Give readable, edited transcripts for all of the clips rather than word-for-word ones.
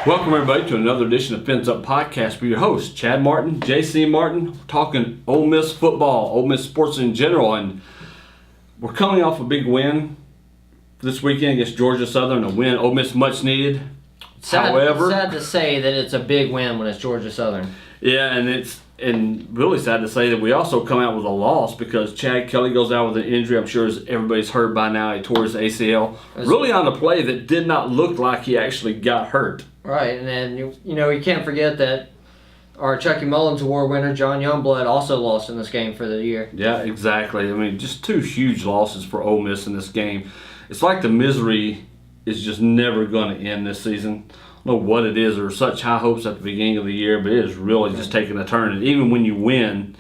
Welcome everybody to another edition of Fins Up Podcast with your host, Chad Martin, JC Martin, talking Ole Miss football, Ole Miss sports in general, and we're coming off a big win this weekend against Georgia Southern, a win Ole Miss much needed. Sad to say that it's a big win when it's Georgia Southern. Yeah, and really sad to say that we also come out with a loss because Chad Kelly goes out with an injury. I'm sure as everybody's heard by now, he tore his ACL. Really on a play that did not look like he actually got hurt. Right, and then you can't forget that our Chucky Mullins Award winner, John Youngblood, also lost in this game for the year. Yeah, exactly. I mean, just two huge losses for Ole Miss in this game. It's like the misery is just never going to end this season. I don't know what it is. There were such high hopes at the beginning of the year, but it is really just taking a turn. And even when you win,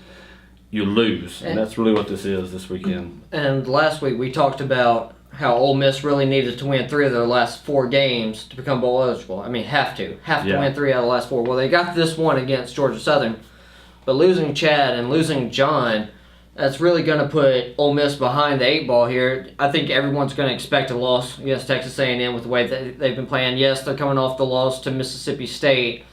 you lose. And that's really what this is this weekend. And last week we talked about how Ole Miss really needed to win 3 of their last 4 games to become bowl eligible. I mean, have to win 3 out of the last 4. Well, they got this one against Georgia Southern, but losing Chad and losing John, that's really going to put Ole Miss behind the 8 ball here. I think everyone's going to expect a loss against Texas A&M with the way that they've been playing. Yes, they're coming off the loss to Mississippi State,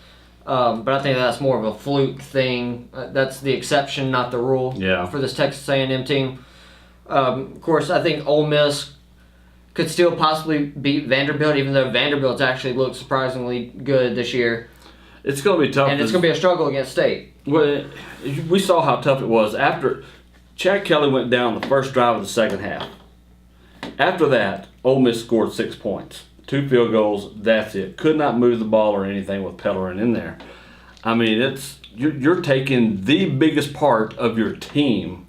but I think that's more of a fluke thing. That's the exception, not the rule for this Texas A&M team. Of course, I think Ole Miss could still possibly beat Vanderbilt, even though Vanderbilt's actually looked surprisingly good this year. It's going to be tough. And it's going to be a struggle against State. Well, we saw how tough it was. After Chad Kelly went down the first drive of the second half. After that, Ole Miss scored 6 points. 2 field goals, that's it. Could not move the ball or anything with Pellerin in there. I mean, you're taking the biggest part of your team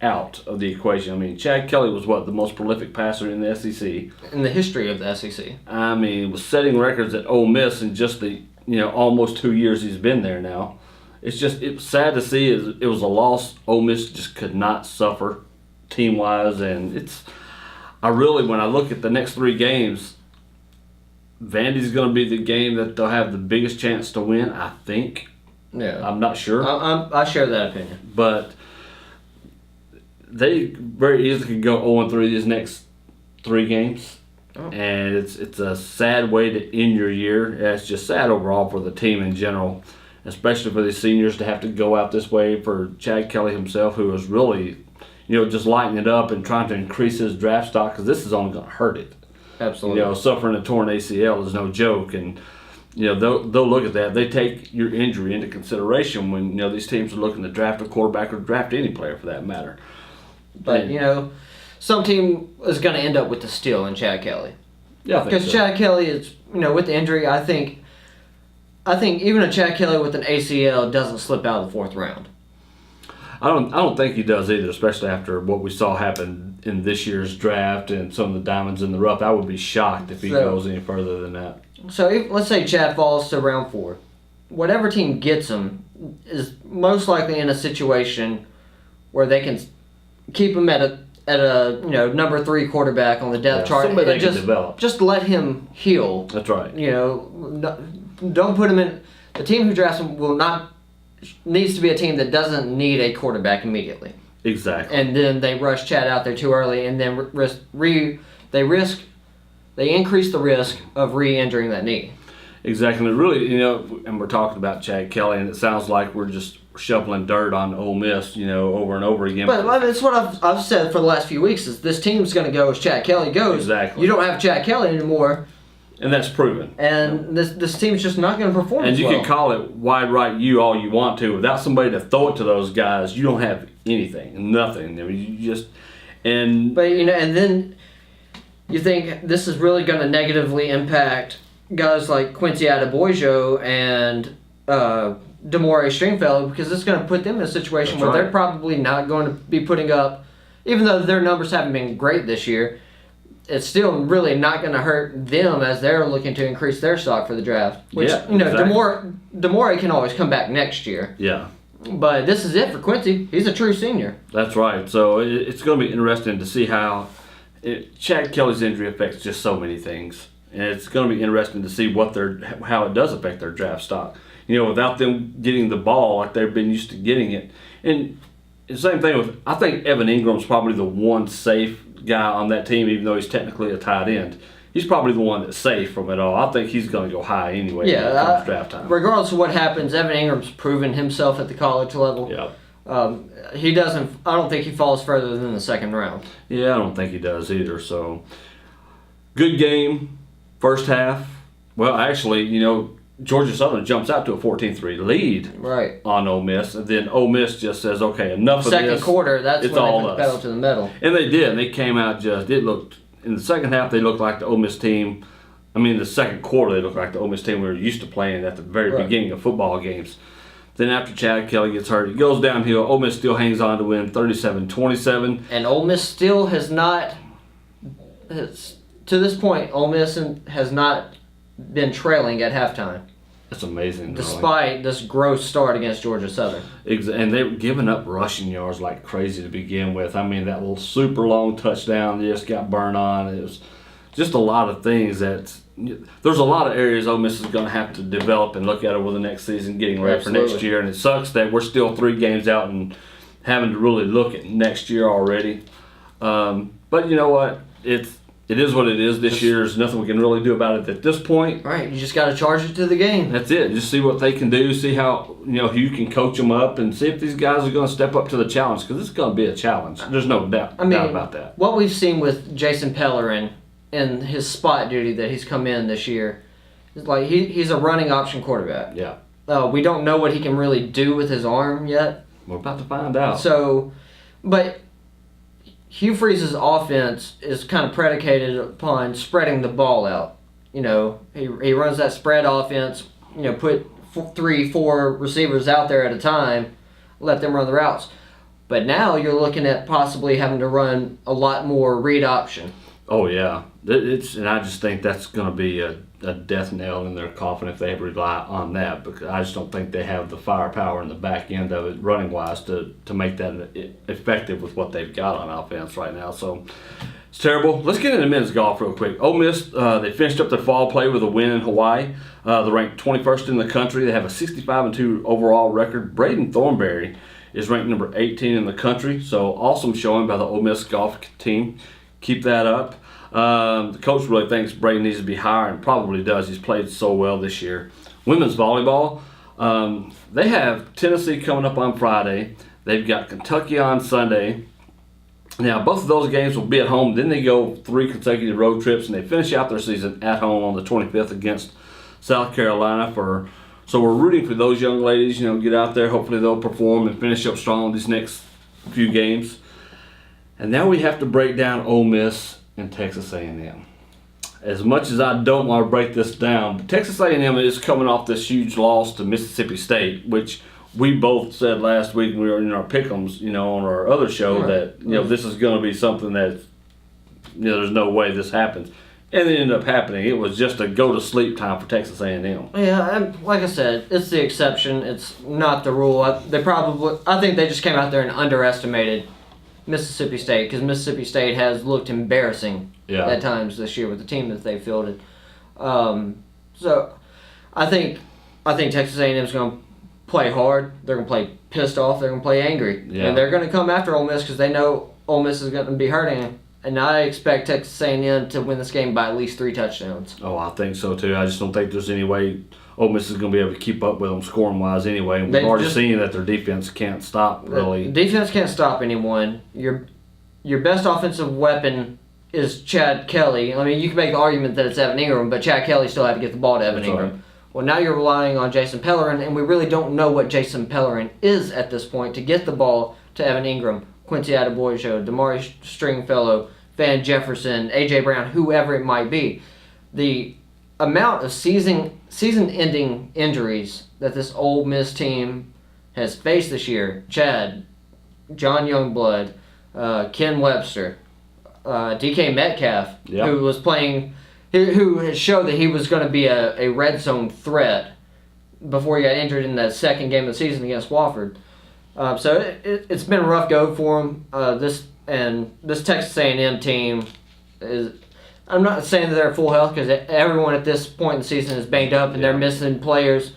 out of the equation. I mean, Chad Kelly was the most prolific passer in the SEC. In the history of the SEC. I mean, was setting records at Ole Miss in just the almost 2 years he's been there now. It was sad to see. It was a loss Ole Miss just could not suffer team-wise, and when I look at the next 3 games, Vandy's going to be the game that they'll have the biggest chance to win, I think. Yeah. I'm not sure. I share that opinion. But they very easily could go 0-3 these next 3 games. Oh. And it's a sad way to end your year. Yeah, it's just sad overall for the team in general, especially for the seniors to have to go out this way. For Chad Kelly himself, who was really, just lighting it up and trying to increase his draft stock, because this is only going to hurt it. Absolutely. Suffering a torn ACL is no joke, and they'll look at that. They take your injury into consideration when these teams are looking to draft a quarterback or draft any player for that matter. But some team is going to end up with the steal in Chad Kelly. Yeah, because so. Chad Kelly is with the injury. I think even a Chad Kelly with an ACL doesn't slip out of the 4th round. I don't think he does either, especially after what we saw happen in this year's draft and some of the diamonds in the rough. I would be shocked if he goes any further than that. So let's say Chad falls to round 4. Whatever team gets him is most likely in a situation where they can keep him at a number 3 quarterback on the depth chart. Somebody they can develop. Just let him heal. That's right. Don't put him in. The team who drafts him needs to be a team that doesn't need a quarterback immediately. Exactly. And then they rush Chad out there too early, and then they increase the risk of re-injuring that knee. Exactly. And really, and we're talking about Chad Kelly, and it sounds like we're just shoveling dirt on Ole Miss, over and over again. But that's what I've said for the last few weeks is this team's going to go as Chad Kelly goes. Exactly. You don't have Chad Kelly anymore. And that's proven. And this team's just not going to perform and as you well. can call it wide right you all you want to. Without somebody to throw it to those guys, you don't have anything, nothing. I mean, you just and then you think this is really going to negatively impact guys like Quincy Adebojo and Demore Stringfellow, because it's going to put them in a situation where they're probably not going to be putting up, even though their numbers haven't been great this year, it's still really not going to hurt them as they're looking to increase their stock for the draft. Which, exactly. Demore can always come back next year. Yeah. But this is it for Quincy. He's a true senior. That's right. So it's going to be interesting to see how Chad Kelly's injury affects just so many things. And it's going to be interesting to see how it does affect their draft stock. Without them getting the ball like they've been used to getting it. And the same thing I think Evan Ingram's probably the one safe guy on that team, even though he's technically a tight end. He's probably the one that's safe from it all. I think he's going to go high anyway when it comes draft time. Regardless of what happens, Evan Ingram's proven himself at the college level. Yeah. He doesn't. I don't think he falls further than the second round. Yeah, I don't think he does either. So, good game, first half. Well, actually, Georgia Southern jumps out to a 14-3 lead on Ole Miss, and then Ole Miss just says, "Okay, enough of this." Second quarter, that's it's when all they put the pedal to the metal. And they did. And they came out it looked in the second half. They looked like the Ole Miss team. I mean, the second quarter they looked like the Ole Miss team we were used to playing at the very beginning of football games. Then after Chad Kelly gets hurt, it goes downhill. Ole Miss still hangs on to win 37-27. And Ole Miss still has not, to this point, Ole Miss has not been trailing at halftime. That's amazing. Despite this gross start against Georgia Southern. And they were giving up rushing yards like crazy to begin with. I mean, that little super long touchdown just got burned on. It was just a lot of things there's a lot of areas Ole Miss is going to have to develop and look at over the next season, getting ready for next year. And it sucks that we're still 3 games out and having to really look at next year already. But you know what? It is what it is this year. There's nothing we can really do about it at this point. Right, you just got to charge it to the game. That's it. Just see what they can do, see how you can coach them up, and see if these guys are going to step up to the challenge, because it's going to be a challenge. There's no doubt about that. What we've seen with Jason Pellerin and his spot duty that he's come in this year is like he's a running option quarterback. Yeah. We don't know what he can really do with his arm yet. We're about to find out. So, but Hugh Freeze's offense is kind of predicated upon spreading the ball out. He runs that spread offense, put 3-4 receivers out there at a time, let them run the routes. But now you're looking at possibly having to run a lot more read option. Oh, yeah. And I just think that's going to be a death nail in their coffin if they rely on that, because I just don't think they have the firepower in the back end of it running-wise to make that effective with what they've got on offense right now. So it's terrible. Let's get into men's golf real quick. Ole Miss, they finished up their fall play with a win in Hawaii. They're ranked 21st in the country. They have a 65-2 overall record. Braden Thornberry is ranked number 18 in the country. So awesome showing by the Ole Miss golf team. Keep that up. The coach really thinks Braden needs to be higher, and probably does. He's played so well this year. Women's volleyball, they have Tennessee coming up on Friday. They've got Kentucky on Sunday. Now, both of those games will be at home. Then they go 3 consecutive road trips, and they finish out their season at home on the 25th against South Carolina. So we're rooting for those young ladies. Get out there. Hopefully they'll perform and finish up strong these next few games. And now we have to break down Ole Miss and Texas A&M. As much as I don't want to break this down, but Texas A&M is coming off this huge loss to Mississippi State, which we both said last week when we were in our pick'ems, on our other show, that this is going to be something that there's no way this happens, and it ended up happening. It was just a go to sleep time for Texas A&M. Yeah, like I said, it's the exception. It's not the rule. I think they just came out there and underestimated Mississippi State, because Mississippi State has looked embarrassing at times this year with the team that they fielded. So I think Texas A&M is going to play hard. They're going to play pissed off. They're going to play angry. And they're going to come after Ole Miss because they know Ole Miss is going to be hurting them. And I expect Texas A&M to win this game by at least 3 touchdowns. Oh, I think so too. I just don't think there's any way Ole Miss is going to be able to keep up with them scoring-wise anyway. And we've already seen that their defense can't stop, really. Defense can't stop anyone. Your best offensive weapon is Chad Kelly. I mean, you can make the argument that it's Evan Ingram, but Chad Kelly still had to get the ball to Evan Ingram. Right. Well, now you're relying on Jason Pellerin, and we really don't know what Jason Pellerin is at this point to get the ball to Evan Ingram, Quincy Adeboyejo, Damari Stringfellow, Van Jefferson, A.J. Brown, whoever it might be. The amount of season-ending injuries that this Ole Miss team has faced this year, Chad, John Youngblood, Ken Webster, DK Metcalf, who was playing, who has showed that he was going to be a red zone threat before he got injured in that second game of the season against Wofford. So it's been a rough go for him. This Texas A&M team is. I'm not saying that they're at full health, because everyone at this point in the season is banged up and they're missing players.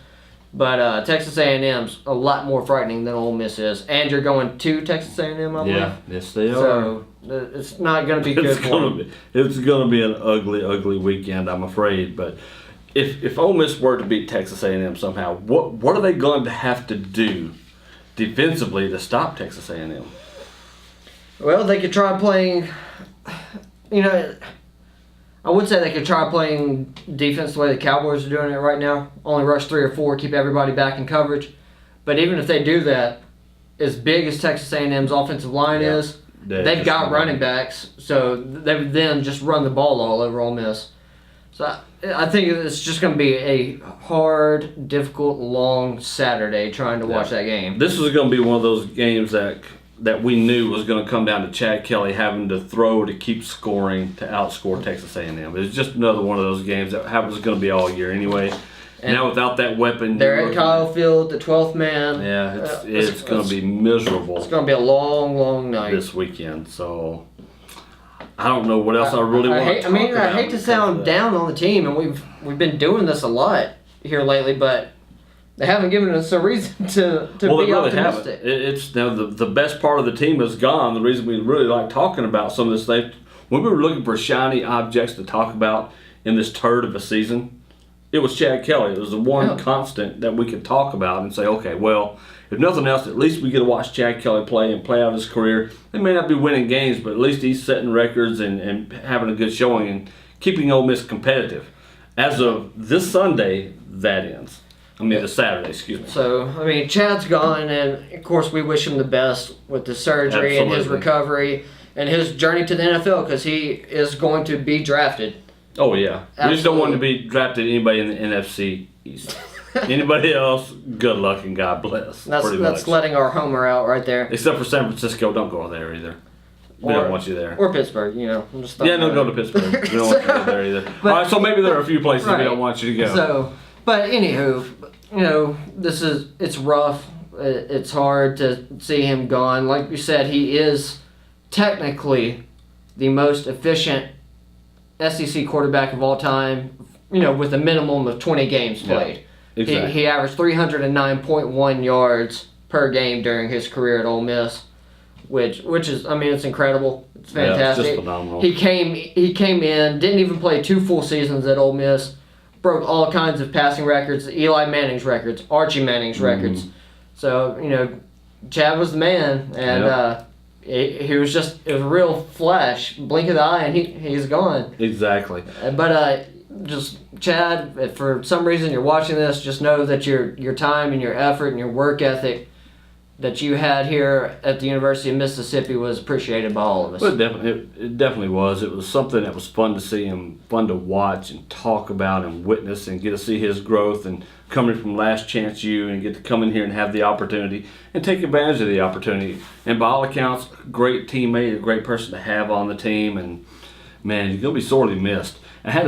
But Texas A&M's a lot more frightening than Ole Miss is. And you're going to Texas A&M, I believe? Yeah, yes they are. So It's not going to be good for them. It's going to be an ugly, ugly weekend, I'm afraid. But if Ole Miss were to beat Texas A&M somehow, what are they going to have to do defensively to stop Texas A&M? Well, they could try playing, I would say they could try playing defense the way the Cowboys are doing it right now. Only rush 3 or 4, keep everybody back in coverage. But even if they do that, as big as Texas A&M's offensive line is, they've got running backs, so they would then just run the ball all over Ole Miss. So I think it's just going to be a hard, difficult, long Saturday trying to watch that game. This was going to be one of those games that we knew was going to come down to Chad Kelly having to throw to keep scoring to outscore Texas A&M. It was just another one of those games that was going to be all year anyway. And now without that weapon, they're at Kyle Field, the 12th man. Yeah, it's going to be miserable. It's going to be a long, long night this weekend. So I don't know what else I really want to talk about. I hate to sound down on the team, and we've been doing this a lot here lately, but they haven't given us a reason to be really optimistic. It's now the best part of the team is gone. The reason we really like talking about some of this stuff, when we were looking for shiny objects to talk about in this turd of a season, it was Chad Kelly. It was the one constant that we could talk about and say, okay, well, if nothing else, at least we get to watch Chad Kelly play and play out his career. They may not be winning games, but at least he's setting records and having a good showing and keeping Ole Miss competitive. As of this Sunday, that ends. The Saturday, excuse me. So, Chad's gone, and of course we wish him the best with the surgery and his recovery and his journey to the NFL, because he is going to be drafted. Oh, yeah. Absolutely. We just don't want to be drafted anybody in the NFC East. Anybody else, good luck and God bless. That's letting our homer out right there. Except for San Francisco, don't go there either. We don't want you there. Or Pittsburgh, I'm just don't go to Pittsburgh. We don't want you to go there either. All right, so maybe there are a few places we don't want you to go. So, but anywho, it's rough. It's hard to see him gone. Like you said, he is technically the most efficient SEC quarterback of all time, with a minimum of 20 games played. Yeah, exactly. He averaged 309.1 yards per game during his career at Ole Miss, which is, it's incredible. It's fantastic. Yeah, it's just phenomenal. He came in, didn't even play 2 full seasons at Ole Miss, broke all kinds of passing records, Eli Manning's records, Archie Manning's records. So, Chad was the man, and it was a real flash, blink of the eye, and he's gone. Exactly. But just Chad, if for some reason you're watching this, just know that your time and your effort and your work ethic that you had here at the University of Mississippi was appreciated by all of us. Well, it definitely was. It was something that was fun to see him, fun to watch and talk about and witness and get to see his growth and coming from Last Chance U and get to come in here and have the opportunity and take advantage of the opportunity. And by all accounts, great teammate, a great person to have on the team, and man, he's going to be sorely missed. I had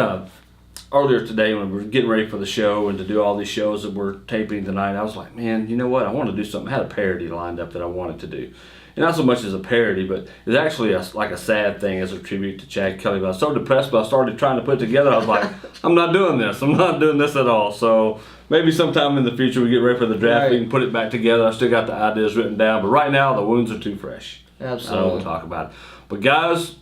earlier today when we were getting ready for the show and to do all these shows that we're taping tonight, I was like, man, you know what? I want to do something. I had a parody lined up that I wanted to do. And not so much as a parody, but it's actually like a sad thing as a tribute to Chad Kelly. But I was so depressed, but I started trying to put it together. I was like, I'm not doing this. I'm not doing this at all. So maybe sometime in the future we get ready for the draft, we can put it back together. I still got the ideas written down. But right now, the wounds are too fresh. Absolutely. I don't want to talk about it. But guys,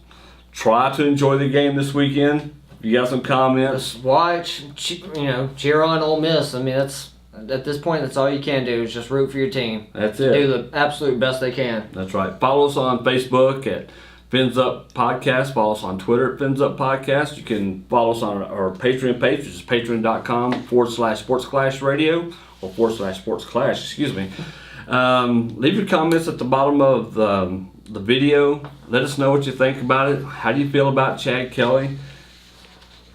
try to enjoy the game this weekend. You got some comments? Just watch, cheer on Ole Miss. That's at this point, that's all you can do is just root for your team. That's it. Do the absolute best they can. That's right. Follow us on Facebook at Fins Up Podcast. Follow us on Twitter at Fins Up Podcast. You can follow us on our Patreon page, which is patreon.com/SportsClash Radio or /SportsClash, excuse me. Leave your comments at the bottom of the video. Let us know what you think about it. How do you feel about Chad Kelly?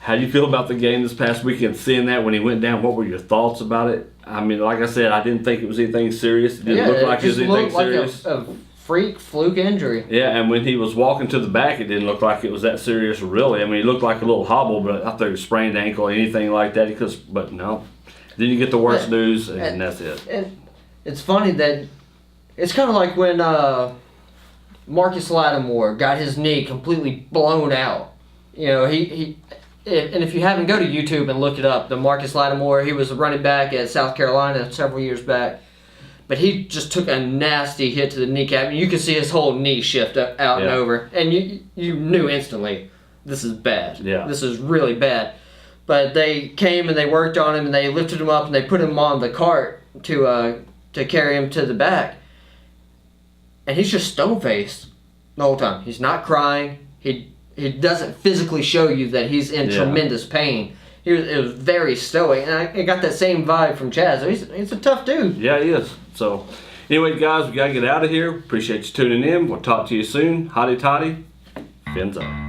How do you feel about the game this past weekend? Seeing that when he went down, what were your thoughts about it? Like I said, I didn't think it was anything serious. It didn't look like it was anything serious. A freak fluke injury. Yeah, and when he was walking to the back, it didn't look like it was that serious, really. He looked like a little hobble, but I thought it was sprained ankle or anything like that. But no. Then you get the worst news, and that's it. And it's funny that it's kind of like when Marcus Lattimore got his knee completely blown out. And if you haven't, go to YouTube and look it up. The Marcus Lattimore, he was a running back at South Carolina several years back. But he just took a nasty hit to the kneecap. You could see his whole knee shift out and over. And you knew instantly, this is bad. Yeah. This is really bad. But they came and they worked on him and they lifted him up and they put him on the cart to carry him to the back. And he's just stone-faced the whole time. He's not crying. He doesn't physically show you that he's in tremendous pain. It was very stoic, and I got that same vibe from Chaz. He's a tough dude. Yeah, he is. So, anyway, guys, we got to get out of here. Appreciate you tuning in. We'll talk to you soon. Hotty toddy. Fins up.